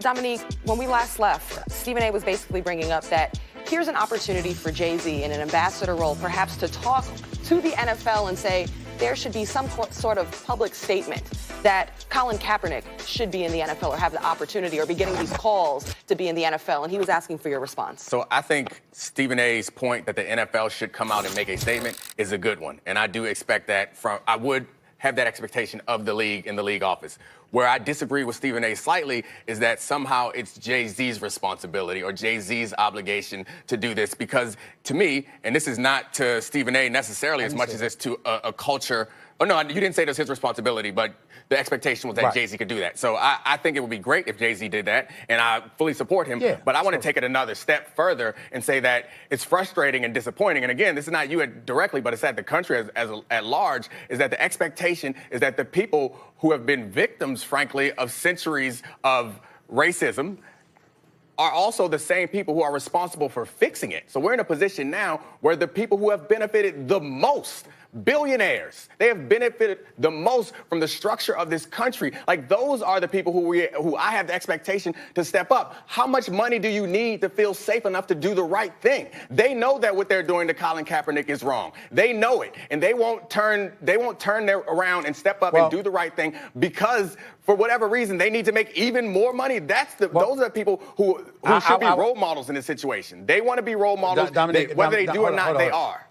Dominique, when we last left, Stephen A. was basically bringing up that here's an opportunity for Jay-Z in an ambassador role, perhaps to talk to the NFL and say there should be some sort of public statement that Colin Kaepernick should be in the NFL or have the opportunity or be getting these calls to be in the NFL. And he was asking for your response. So I think Stephen A.'s point that the NFL should come out and make a statement is a good one. And I do expect that I would have that expectation of the league in the league office. Where I disagree with Stephen A. slightly is that somehow it's Jay-Z's responsibility or Jay-Z's obligation to do this, because to me, and this is not to Stephen A. necessarily as much as it's to a culture. Oh, no, you didn't say it was his responsibility, but the expectation was that right. Jay-Z could do that. So I think it would be great if Jay-Z did that, and I fully support him. Yeah, but I want to take it another step further and say that it's frustrating and disappointing. And again, this is not you directly, but it's at the country at large, is that the expectation is that the people who have been victims, frankly, of centuries of racism are also the same people who are responsible for fixing it. So we're in a position now where the people who have benefited the most, billionaires, they have benefited the most from the structure of this country. Like, those are the people who I have the expectation to step up. How much money do you need to feel safe enough to do the right thing? They know that what they're doing to Colin Kaepernick is wrong. They know it, and they won't turn around and step up and do the right thing because for whatever reason they need to make even more money. Those are the people who should be role models in this situation. They want to be role models, whether they do or not. They are.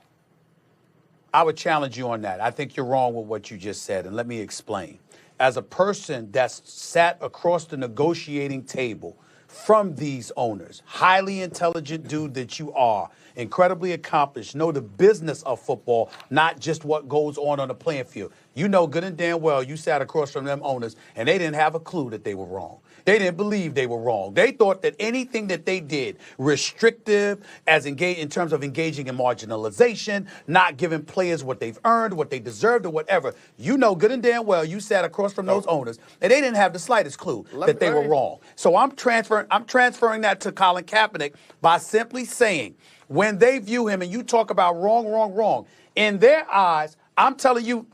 I would challenge you on that. I think you're wrong with what you just said, and let me explain. As a person that's sat across the negotiating table from these owners, highly intelligent dude that you are, incredibly accomplished, know the business of football, not just what goes on the playing field. You know good and damn well you sat across from them owners, and they didn't have a clue that they were wrong. They didn't believe they were wrong. They thought that anything that they did restrictive in terms of engaging in marginalization, not giving players what they've earned, what they deserved, or whatever. You know good and damn well you sat across from those owners, and they didn't have the slightest clue that they were wrong. So I'm transferring that to Colin Kaepernick by simply saying, when they view him and you talk about wrong, in their eyes, I'm telling you,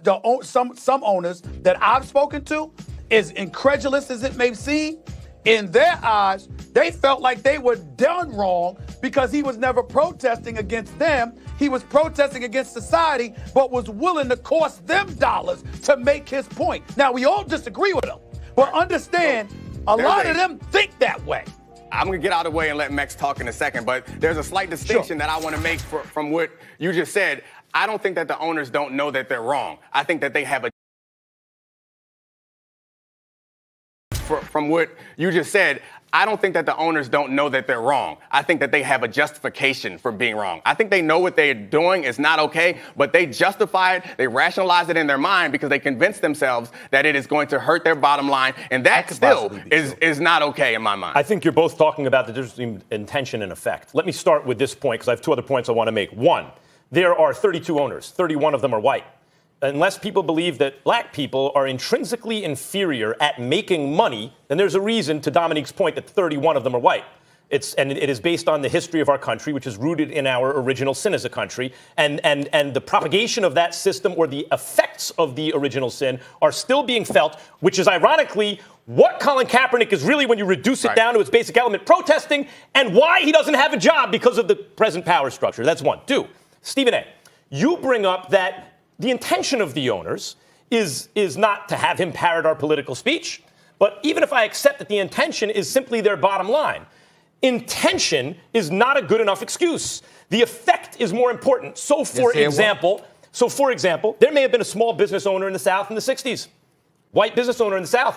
some owners that I've spoken to, as incredulous as it may seem, in their eyes, they felt like they were done wrong because he was never protesting against them. He was protesting against society, but was willing to cost them dollars to make his point. Now, we all disagree with him, but understand, a lot of them think that way. I'm going to get out of the way and let Mex talk in a second, but there's a slight distinction that I want to make from what you just said. I don't think that the owners don't know that they're wrong. I think that they have a... From what you just said, I don't think that the owners don't know that they're wrong. I think that they have a justification for being wrong. I think they know what they're doing is not okay, but they justify it, they rationalize it in their mind because they convince themselves that it is going to hurt their bottom line, and that still is not okay in my mind. I think you're both talking about the difference between intention and effect. Let me start with this point because I have two other points I want to make. One, there are 32 owners. 31 of them are white. Unless people believe that black people are intrinsically inferior at making money, then there's a reason, to Dominique's point, that 31 of them are white. It is based on the history of our country, which is rooted in our original sin as a country. And the propagation of that system, or the effects of the original sin, are still being felt, which is ironically what Colin Kaepernick is really, when you reduce it down to its basic element, protesting, and why he doesn't have a job because of the present power structure. That's one. Two, Stephen A., you bring up that the intention of the owners is not to have him parrot our political speech. But even if I accept that the intention is simply their bottom line, intention is not a good enough excuse. The effect is more important. So, for example, there may have been a small business owner in the South in the 60s, white business owner in the South,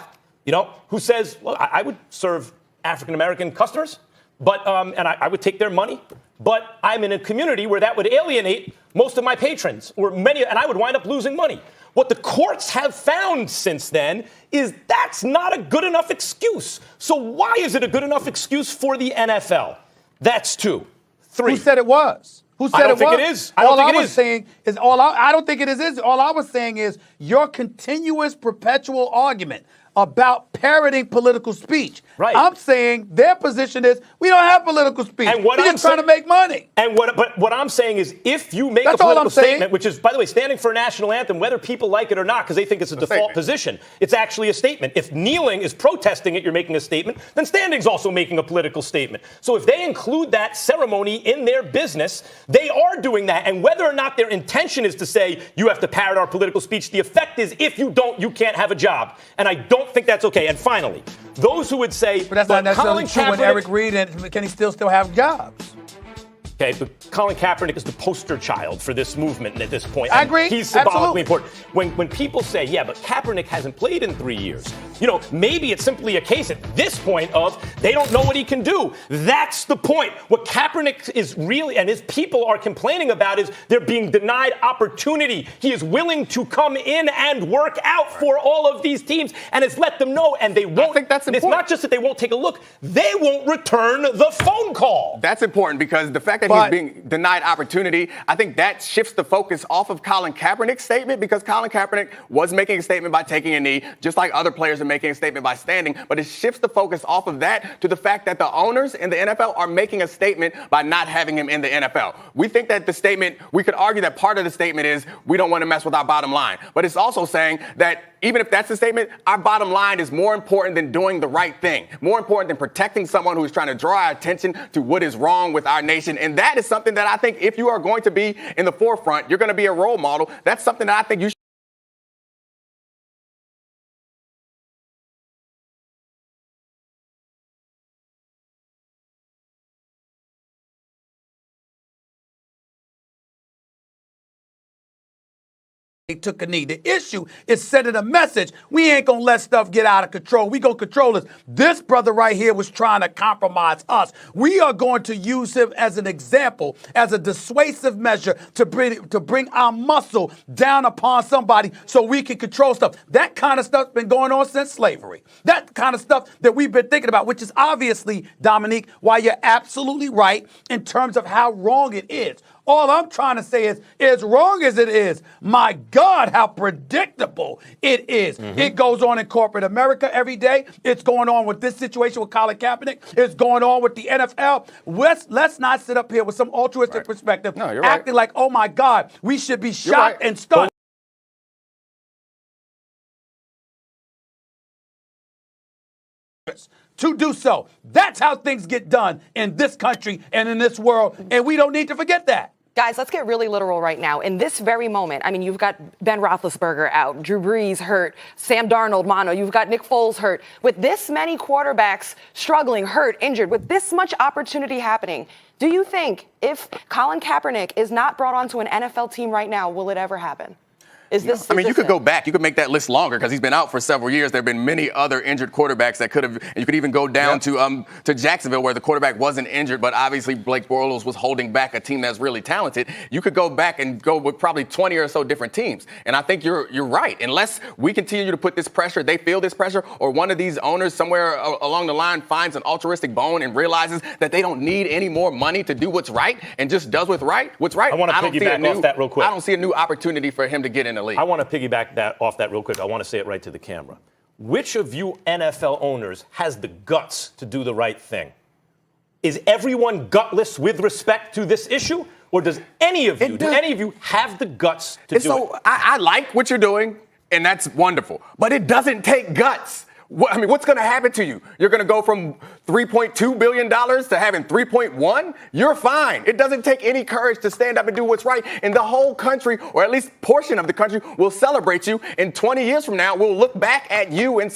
who says, well, I would serve African-American customers, but and I would take their money. But I'm in a community where that would alienate most of my patrons, or many, and I would wind up losing money. What the courts have found since then is that's not a good enough excuse. So why is it a good enough excuse for the NFL? That's two. Three. Who said it was? Who said I don't it think was? it is. I don't think it is. I don't think it is. All I was saying is your continuous, perpetual argument about parroting political speech. Right. I'm saying their position is we don't have political speech. And what We're I'm just trying to make money. But what I'm saying is, if you make That's a all political I'm saying. statement, which is, by the way, standing for a national anthem, whether people like it or not, because they think it's a default statement. position, it's actually a statement. If kneeling is protesting it, you're making a statement, then standing's also making a political statement. So if they include that ceremony in their business, they are doing that. And whether or not their intention is to say, you have to parrot our political speech, the effect is, if you don't, you can't have a job. And I don't think that's okay. And finally, those who would say, But that's not necessarily Colin true when Kaepernick- Eric Reed and can he still have jobs? Okay, but Colin Kaepernick is the poster child for this movement at this point. I And agree. He's symbolically Absolutely. important. When people say, yeah, but Kaepernick hasn't played in 3 years, you know, maybe it's simply a case at this point of they don't know what he can do. That's the point. What Kaepernick is really, and his people are complaining about, is they're being denied opportunity. He is willing to come in and work out for all of these teams and has let them know, and they won't. I think that's and it's important. not just that they won't take a look, they won't return the phone call. That's important because the fact that But- he's being denied opportunity, I think that shifts the focus off of Colin Kaepernick's statement, because Colin Kaepernick was making a statement by taking a knee, just like other players are making a statement by standing. But it shifts the focus off of that to the fact that the owners in the NFL are making a statement by not having him in the NFL. We think that the statement, we could argue that part of the statement is we don't want to mess with our bottom line. But it's also saying that even if that's the statement, our bottom line is more important than doing the right thing, more important than protecting someone who's trying to draw our attention to what is wrong with our nation. And that is something that I think if you are going to be in the forefront, you're going to be a role model. That's something that I think you should. He took a knee. The issue is sending a message. We ain't gonna let stuff get out of control. We gonna control this. This brother right here was trying to compromise us. We are going to use him as an example, as a dissuasive measure to bring our muscle down upon somebody so we can control stuff. That kind of stuff's been going on since slavery. That kind of stuff that we've been thinking about, which is obviously, Dominique, why you're absolutely right in terms of how wrong it is. All I'm trying to say is, as wrong as it is, my God, how predictable it is. Mm-hmm. It goes on in corporate America every day. It's going on with this situation with Colin Kaepernick. It's going on with the NFL. Let's not sit up here with some altruistic perspective, acting like, oh my God, we should be shot and stunned. To do so. That's how things get done in this country and in this world, and we don't need to forget that. Guys, let's get really literal right now. In this very moment, I mean, you've got Ben Roethlisberger out, Drew Brees hurt, Sam Darnold, mono, you've got Nick Foles hurt. With this many quarterbacks struggling, hurt, injured, with this much opportunity happening, do you think if Colin Kaepernick is not brought onto an NFL team right now, will it ever happen? Is this? I mean, you could go back. You could make that list longer because he's been out for several years. There have been many other injured quarterbacks that could have. And you could even go down to Jacksonville where the quarterback wasn't injured, but obviously Blake Bortles was holding back a team that's really talented. You could go back and go with probably 20 or so different teams. And I think you're right. Unless we continue to put this pressure, they feel this pressure, or one of these owners somewhere along the line finds an altruistic bone and realizes that they don't need any more money to do what's right and just does what's right. I want to piggyback off that real quick. I don't see a new opportunity for him to get in the league. I want to piggyback off that real quick. I want to say it right to the camera. Which of you NFL owners has the guts to do the right thing? Is everyone gutless with respect to this issue? Or does any of you have the guts to do it? So I like what you're doing, and that's wonderful. But it doesn't take guts. I mean, what's going to happen to you? You're going to go from $3.2 billion to having 3.1? You're fine. It doesn't take any courage to stand up and do what's right. And the whole country, or at least portion of the country, will celebrate you. And 20 years from now, we'll look back at you and say,